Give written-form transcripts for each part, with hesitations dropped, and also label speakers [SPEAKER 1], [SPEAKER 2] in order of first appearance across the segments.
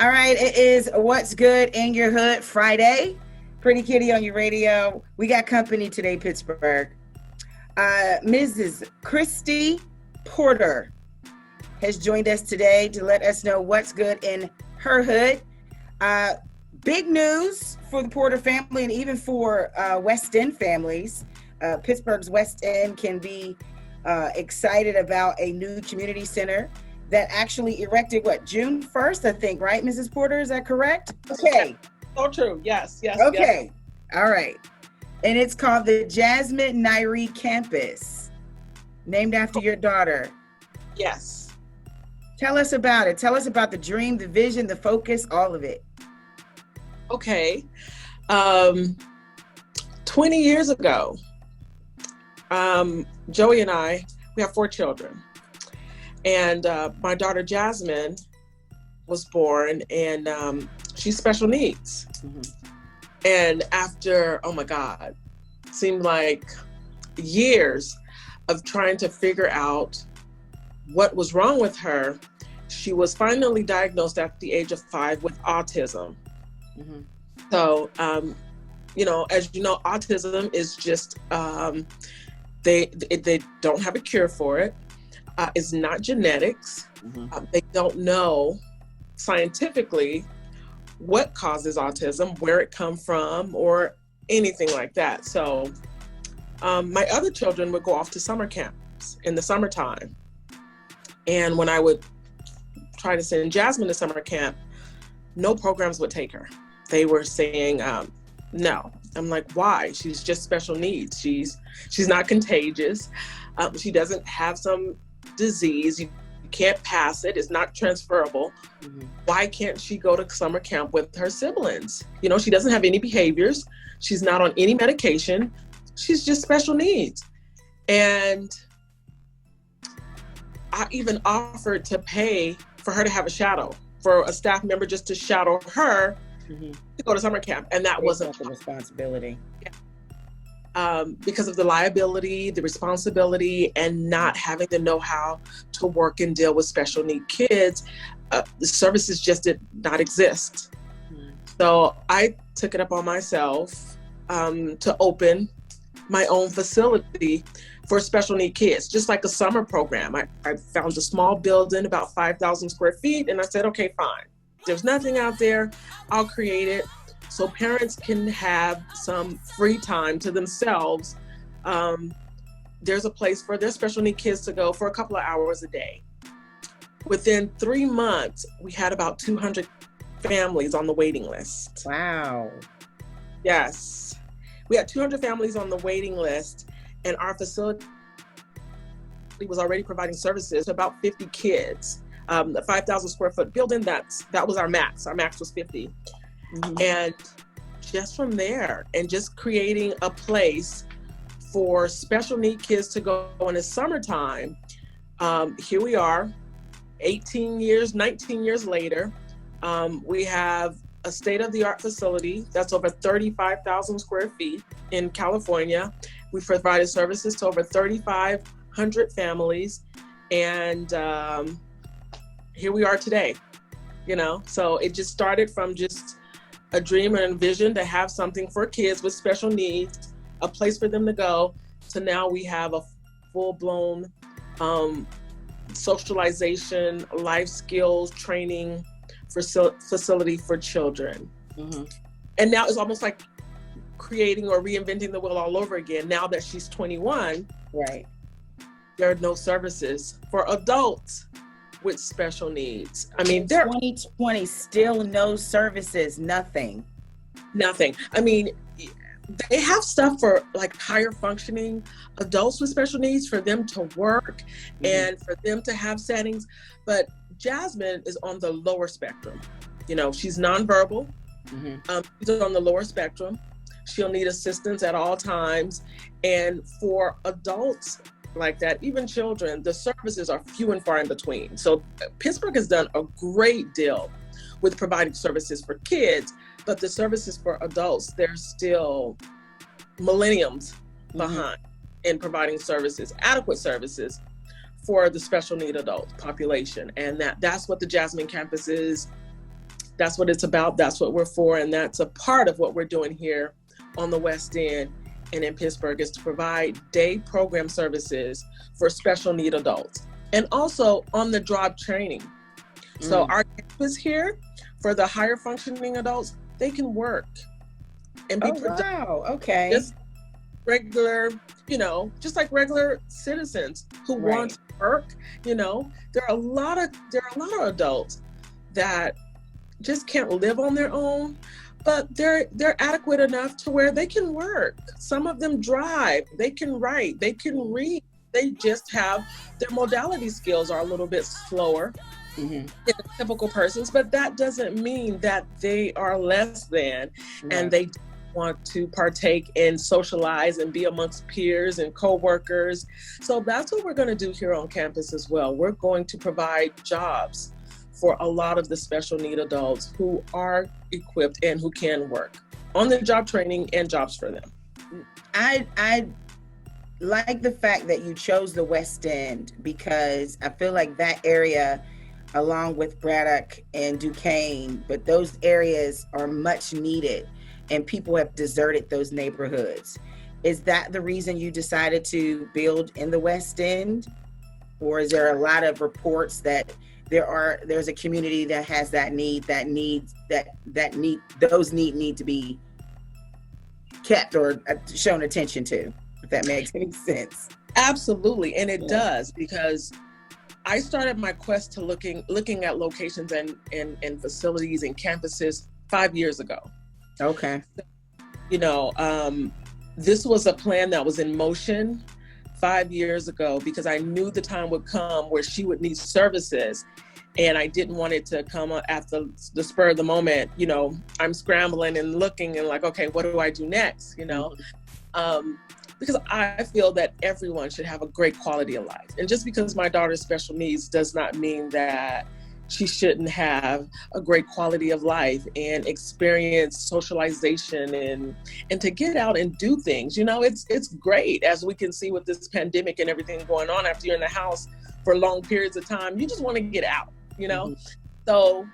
[SPEAKER 1] All right, it is What's Good in Your Hood Friday. Pretty Kitty on your radio. We got company today, Pittsburgh. Mrs. Christy Porter has joined us today to let us know what's good in her hood. Big news for the Porter family and even for West End families. Pittsburgh's West End can be excited about a new community center that actually erected, June 1st, I think, right, Mrs. Porter? Is that correct? Okay.
[SPEAKER 2] So true. Yes.
[SPEAKER 1] Okay. Yes. All right. And it's called the Jasmyn Nyree Campus, named after your daughter.
[SPEAKER 2] Yes.
[SPEAKER 1] Tell us about it. Tell us about the dream, the vision, the focus, all of it.
[SPEAKER 2] Okay. 20 years ago, Joey and I, we have 4 children. And my daughter Jasmyn was born, and she's special needs. Mm-hmm. And after, oh my God, seemed like years of trying to figure out what was wrong with her, she was finally diagnosed at the age of 5 with autism. Mm-hmm. So, as you know, autism is just, they don't have a cure for it. It's not genetics. Mm-hmm. They don't know scientifically what causes autism, where it comes from, or anything like that. So my other children would go off to summer camps in the summertime. And when I would try to send Jasmyn to summer camp, no programs would take her. They were saying, no. I'm like, why? She's just special needs. She's not contagious. She doesn't have some disease. You can't pass it. It's not transferable. Mm-hmm. Why can't she go to summer camp with her siblings? She doesn't have any behaviors. She's not on any medication. She's just special needs. And I even offered to pay for her to have a shadow, for a staff member just to shadow her mm-hmm. to go to summer camp. And that wasn't
[SPEAKER 1] the responsibility.
[SPEAKER 2] Yeah. Because of the liability, the responsibility, and not having the know-how to work and deal with special need kids, the services just did not exist. Mm-hmm. So I took it up on myself to open my own facility for special need kids, just like a summer program. I found a small building, about 5,000 square feet, and I said, okay, fine. There's nothing out there. I'll create it. So parents can have some free time to themselves. There's a place for their special need kids to go for a couple of hours a day. Within 3 months, we had about 200 families on the waiting list.
[SPEAKER 1] Wow.
[SPEAKER 2] Yes. We had 200 families on the waiting list, and our facility was already providing services to about 50 kids. The 5,000 square foot building, that was our max. Our max was 50. Mm-hmm. And just from there, and just creating a place for special need kids to go in the summertime, here we are, 19 years later. We have a state-of-the-art facility that's over 35,000 square feet in California. We provided services to over 3,500 families, and here we are today. So it just started from just a dream and a vision to have something for kids with special needs, a place for them to go, to now we have a full-blown socialization, life skills training facility for children. Mm-hmm. And now it's almost like creating or reinventing the wheel all over again. Now that she's 21,
[SPEAKER 1] right?
[SPEAKER 2] There are no services for adults with special needs. I mean,
[SPEAKER 1] 2020, still no services, nothing.
[SPEAKER 2] I mean, they have stuff for like higher functioning adults with special needs, for them to work mm-hmm. and for them to have settings. But Jasmyn is on the lower spectrum. She's nonverbal. Mm-hmm. She's on the lower spectrum. She'll need assistance at all times. And for adults like that, even children, the services are few and far in between. So Pittsburgh has done a great deal with providing services for kids, but the services for adults, they're still millenniums behind in providing services, adequate services for the special need adult population. And that's what the Jasmyn Campus is That's what it's about. That's what we're for. And that's a part of what we're doing here on the West End and in Pittsburgh, is to provide day program services for special need adults and also on the job training. So our campus here, for the higher functioning adults, they can work and be productive.
[SPEAKER 1] Wow. Okay.
[SPEAKER 2] Just regular, just like regular citizens who want to work. There are a lot of adults that just can't live on their own, but they're adequate enough to where they can work. Some of them drive, they can write, they can read. They just have their modality skills are a little bit slower than typical persons, but that doesn't mean that they are less than, and they want to partake and socialize and be amongst peers and co-workers. So that's what we're going to do here on campus as well. We're going to provide jobs for a lot of the special need adults who are equipped and who can work, on the job training and jobs for them.
[SPEAKER 1] I like the fact that you chose the West End, because I feel like that area, along with Braddock and Duquesne, but those areas are much needed and people have deserted those neighborhoods. Is that the reason you decided to build in the West End? Or is there a lot of reports that there's a community that has that need, those need to be kept or shown attention to, if that makes any sense?
[SPEAKER 2] Absolutely, and it does, because I started my quest to looking at locations and facilities and campuses 5 years ago.
[SPEAKER 1] Okay.
[SPEAKER 2] This was a plan that was in motion 5 years ago, because I knew the time would come where she would need services, and I didn't want it to come at the spur of the moment. I'm scrambling and looking and like, okay, what do I do next? Because I feel that everyone should have a great quality of life. And just because my daughter's special needs does not mean that she shouldn't have a great quality of life and experience socialization and to get out and do things. It's great, as we can see with this pandemic and everything going on. After you're in the house for long periods of time, you just want to get out, So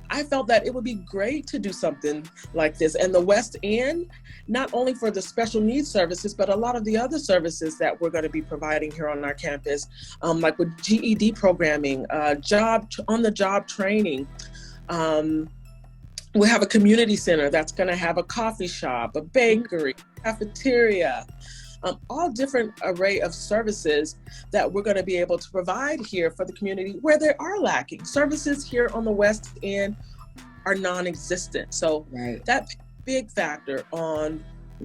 [SPEAKER 2] I felt that it would be great to do something like this. And the West End, not only for the special needs services, but a lot of the other services that we're going to be providing here on our campus, like with GED programming, on-the-job training. We have a community center that's going to have a coffee shop, a bakery, cafeteria, all different array of services that we're going to be able to provide here for the community where they are lacking. Services here on the West End are non-existent. So that's a big factor on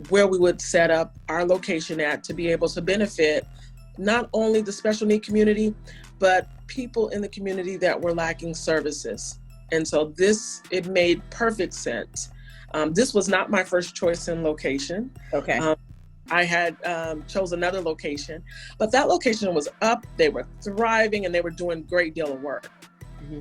[SPEAKER 2] where we would set up our location at, to be able to benefit not only the special need community, but people in the community that were lacking services. And so it made perfect sense. This was not my first choice in location.
[SPEAKER 1] Okay.
[SPEAKER 2] I had chose another location, but that location was up, they were thriving, and they were doing a great deal of work.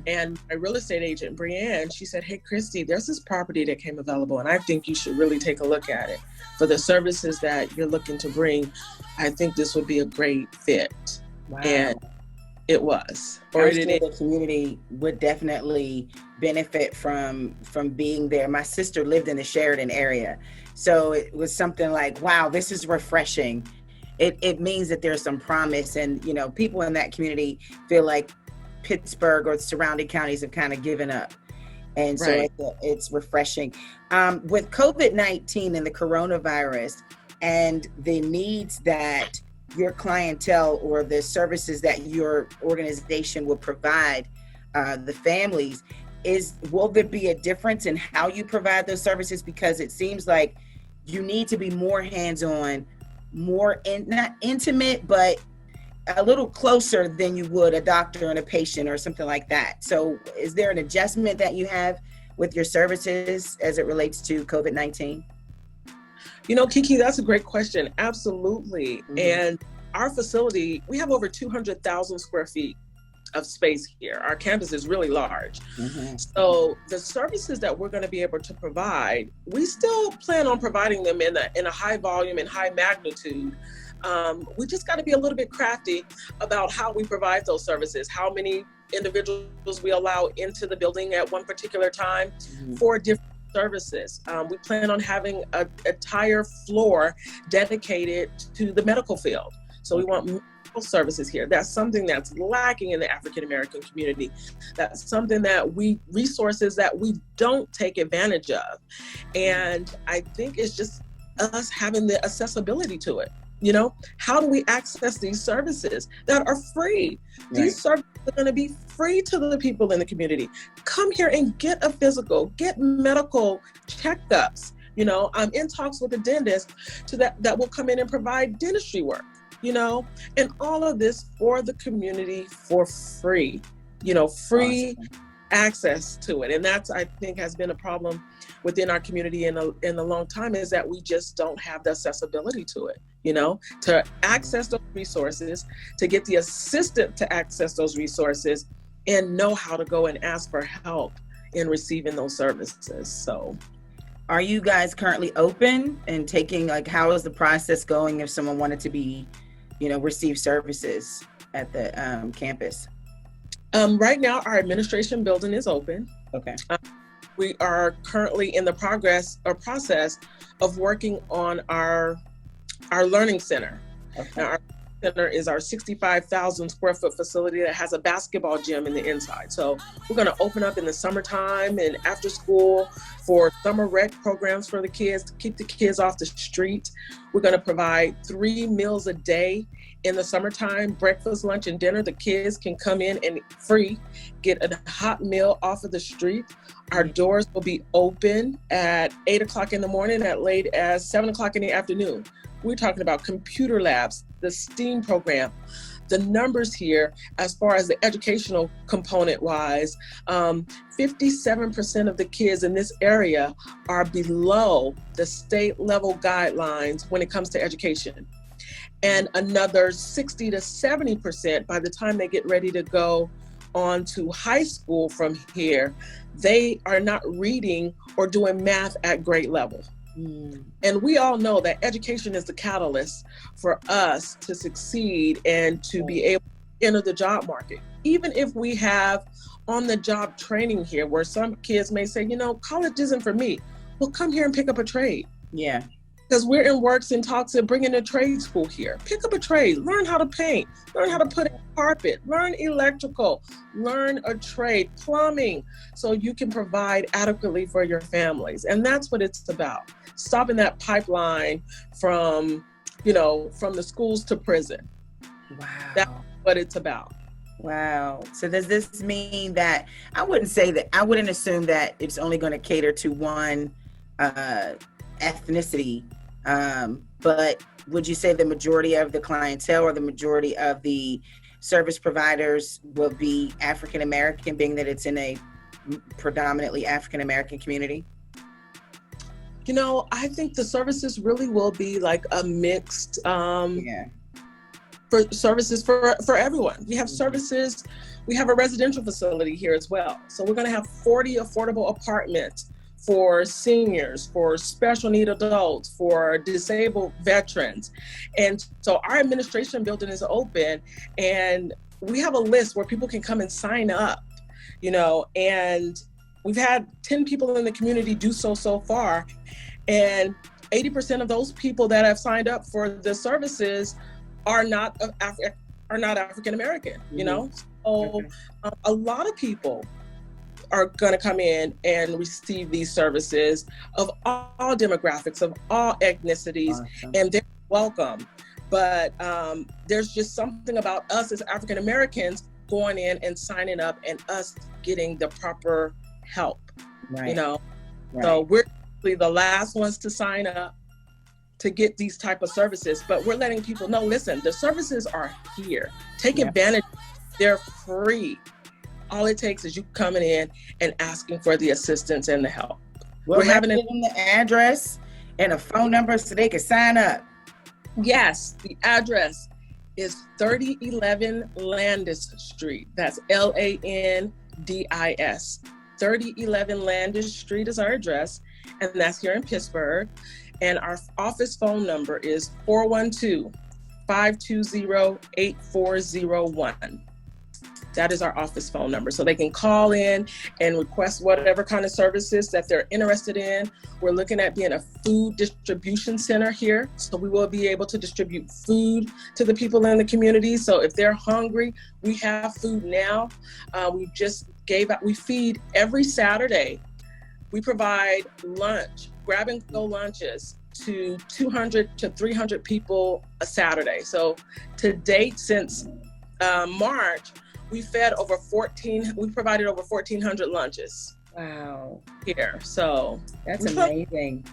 [SPEAKER 2] And my real estate agent, Brianne, she said, hey, Christy, there's this property that came available, and I think you should really take a look at it. For the services that you're looking to bring, I think this would be a great fit.
[SPEAKER 1] Wow.
[SPEAKER 2] And it was.
[SPEAKER 1] The community would definitely benefit from being there. My sister lived in the Sheridan area, so it was something like, wow, this is refreshing. It means that there's some promise, and people in that community feel like Pittsburgh or surrounding counties have kind of given up, and so it's refreshing. With COVID-19 and the coronavirus and the needs that your clientele or the services that your organization will provide the families, will there be a difference in how you provide those services? Because it seems like you need to be more hands-on, not intimate, but a little closer than you would a doctor and a patient or something like that. So is there an adjustment that you have with your services as it relates to COVID-19?
[SPEAKER 2] Kiki, that's a great question. Absolutely. And our facility, we have over 200,000 square feet of space here. Our campus is really large. So the services that we're going to be able to provide, we still plan on providing them in a high volume and high magnitude, We just got to be a little bit crafty about how we provide those services, how many individuals we allow into the building at one particular time for different services. We plan on having an entire floor dedicated to the medical field. So we want medical services here. That's something that's lacking in the African American community. That's something that resources that we don't take advantage of. And I think it's just us having the accessibility to it. You know, how do we access these services that are free? Right. These services are going to be free to the people in the community. Come here and get a physical, get medical checkups. You know, I'm in talks with a dentist that will come in and provide dentistry work, you know, and all of this for the community for free, you know, free access to it. And that's, I think, has been a problem within our community in a long time, is that we just don't have the accessibility to it, you know, to access those resources, to get the assistant to access those resources and know how to go and ask for help in receiving those services. So
[SPEAKER 1] are you guys currently open and taking, like, how is the process going if someone wanted to be, you know, receive services at the campus?
[SPEAKER 2] Right now, our administration building is open.
[SPEAKER 1] Okay.
[SPEAKER 2] We are currently in the process of working on our learning center. Okay. Now, our center is our 65,000 square foot facility that has a basketball gym in the inside. So we're going to open up in the summertime and after school for summer rec programs for the kids, to keep the kids off the street. We're going to provide 3 meals a day in the summertime, breakfast, lunch, and dinner. The kids can come in and free, get a hot meal off of the street. Our doors will be open at 8 o'clock in the morning, at late as 7 o'clock in the afternoon. We're talking about computer labs, the STEAM program. The numbers here, as far as the educational component wise, 57% of the kids in this area are below the state level guidelines when it comes to education. And another 60 to 70% by the time they get ready to go on to high school from here, they are not reading or doing math at grade level. And we all know that education is the catalyst for us to succeed and to be able to enter the job market. Even if we have on-the-job training here, where some kids may say, you know, college isn't for me. Well, come here and pick up a trade.
[SPEAKER 1] Yeah.
[SPEAKER 2] Because we're in works and talks of bringing a trade school here. Pick up a trade, learn how to paint, learn how to put in carpet, learn electrical, learn a trade, plumbing, so you can provide adequately for your families. And that's what it's about. Stopping that pipeline from, you know, from the schools to prison.
[SPEAKER 1] Wow.
[SPEAKER 2] That's what it's about.
[SPEAKER 1] Wow. So does this mean that, I wouldn't assume that it's only going to cater to one ethnicity, but would you say the majority of the clientele or the majority of the service providers will be African American, being that it's in a predominantly African American community?
[SPEAKER 2] You know, I think the services really will be like a mixed for services for everyone. We have services, we have a residential facility here as well. So we're going to have 40 affordable apartments for seniors, for special need adults, for disabled veterans. And so our administration building is open, and we have a list where people can come and sign up, you know, and we've had 10 people in the community do so far. And 80% of those people that have signed up for the services are not African American, you know? So a lot of people are going to come in and receive these services of all demographics, of all ethnicities, and they're welcome. But there's just something about us as African Americans going in and signing up and us getting the proper help, you know? So we're the last ones to sign up to get these type of services, but we're letting people know, listen, the services are here. Take advantage. They're free. All it takes is you coming in and asking for the assistance and the help.
[SPEAKER 1] We're having them the address and a phone number so they can sign up.
[SPEAKER 2] Yes, the address is 3011 Landis Street. That's Landis. 3011 Landis Street is our address, and that's here in Pittsburgh. And our office phone number is 520-8401. That is our office phone number. So they can call in and request whatever kind of services that they're interested in. We're looking at being a food distribution center here. So we will be able to distribute food to the people in the community. So if they're hungry, we have food now. We just gave out, we feed every Saturday. We provide lunch, grab and go lunches to 200 to 300 people a Saturday. So to date, since March, we provided over 1,400 lunches.
[SPEAKER 1] Wow.
[SPEAKER 2] Here, so.
[SPEAKER 1] That's amazing.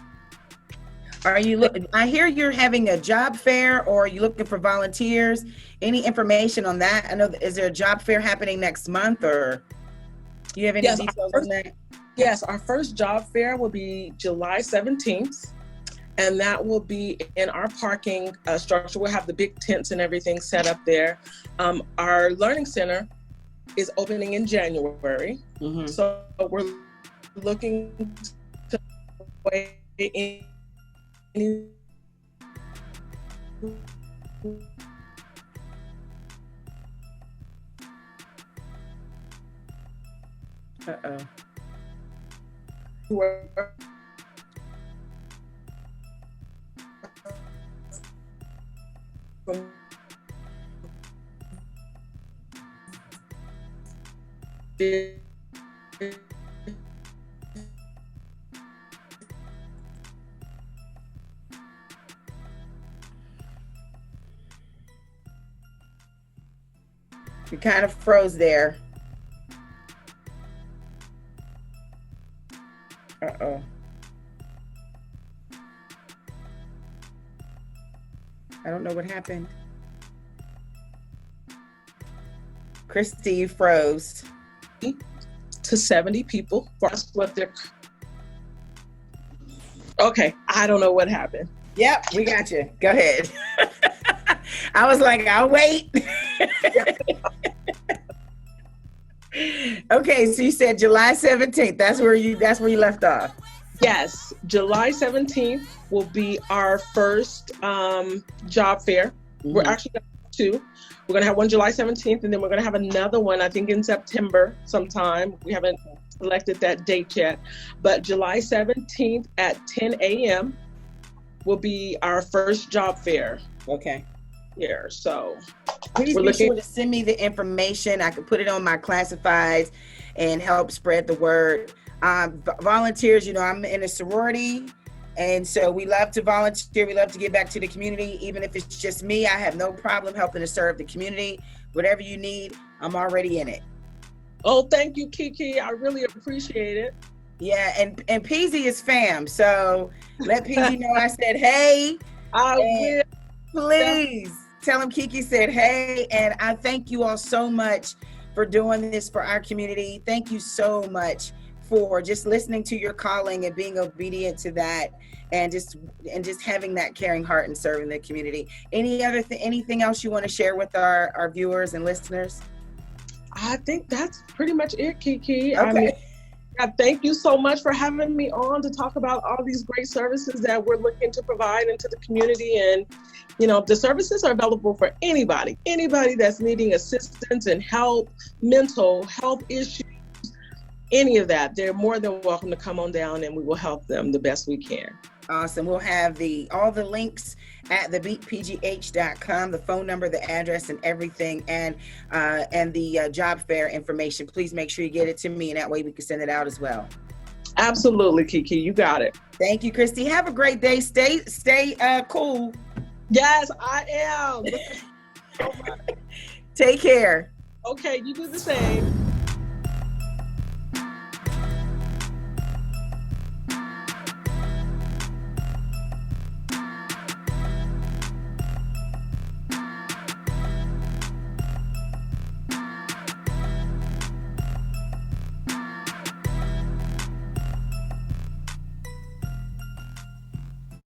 [SPEAKER 1] Are you I hear you're having a job fair, or are you looking for volunteers? Any information on that? I know, is there a job fair happening next month, or do you have any details on that?
[SPEAKER 2] Yes, our first job fair will be July 17th. And that will be in our parking structure. We'll have the big tents and everything set up there. Our learning center is opening in January. Mm-hmm. So we're looking to weigh in.
[SPEAKER 1] Uh-oh. You kind of froze there. Uh-oh. I don't know what happened. Christy, you froze.
[SPEAKER 2] To 70 people. That's what they're. Okay, I don't know what happened.
[SPEAKER 1] Yep, we got you. Go ahead. I was like, I'll wait. Okay, so you said July 17th. That's where you left off.
[SPEAKER 2] Yes, July 17th will be our first job fair. Mm-hmm. We're actually going to have two. We're going to have one July 17th, and then we're going to have another one, I think, in September sometime. We haven't selected that date yet. But July 17th at 10 a.m. will be our first job fair.
[SPEAKER 1] Okay.
[SPEAKER 2] Here, so
[SPEAKER 1] please be sure to send me the information. I can put it on my classifieds and help spread the word. Volunteers, I'm in a sorority, and so we love to volunteer. We love to give back to the community. Even if it's just me, I have no problem helping to serve the community. Whatever you need, I'm already in it.
[SPEAKER 2] Oh, thank you, Kiki. I really appreciate it.
[SPEAKER 1] Yeah, and Peasy is fam, so let Peasy know I said hey.
[SPEAKER 2] I will.
[SPEAKER 1] Please tell him Kiki said hey, and I thank you all so much for doing this for our community. Thank you so much for just listening to your calling and being obedient to that, and just having that caring heart and serving the community. Anything else you want to share with our viewers and listeners?
[SPEAKER 2] I think that's pretty much it, Kiki.
[SPEAKER 1] Okay.
[SPEAKER 2] Thank you so much for having me on to talk about all these great services that we're looking to provide into the community. And, the services are available for anybody that's needing assistance and help, mental health issues, any of that. They're more than welcome to come on down, and we will help them the best we can.
[SPEAKER 1] Awesome. We'll have all the links at thebeatpgh.com, the phone number, the address, and everything, and the job fair information. Please make sure you get it to me, and that way we can send it out as well.
[SPEAKER 2] Absolutely, Kiki. You got it.
[SPEAKER 1] Thank you, Christy. Have a great day. Stay cool.
[SPEAKER 2] Yes, I am.
[SPEAKER 1] Take care.
[SPEAKER 2] Okay, you do the same.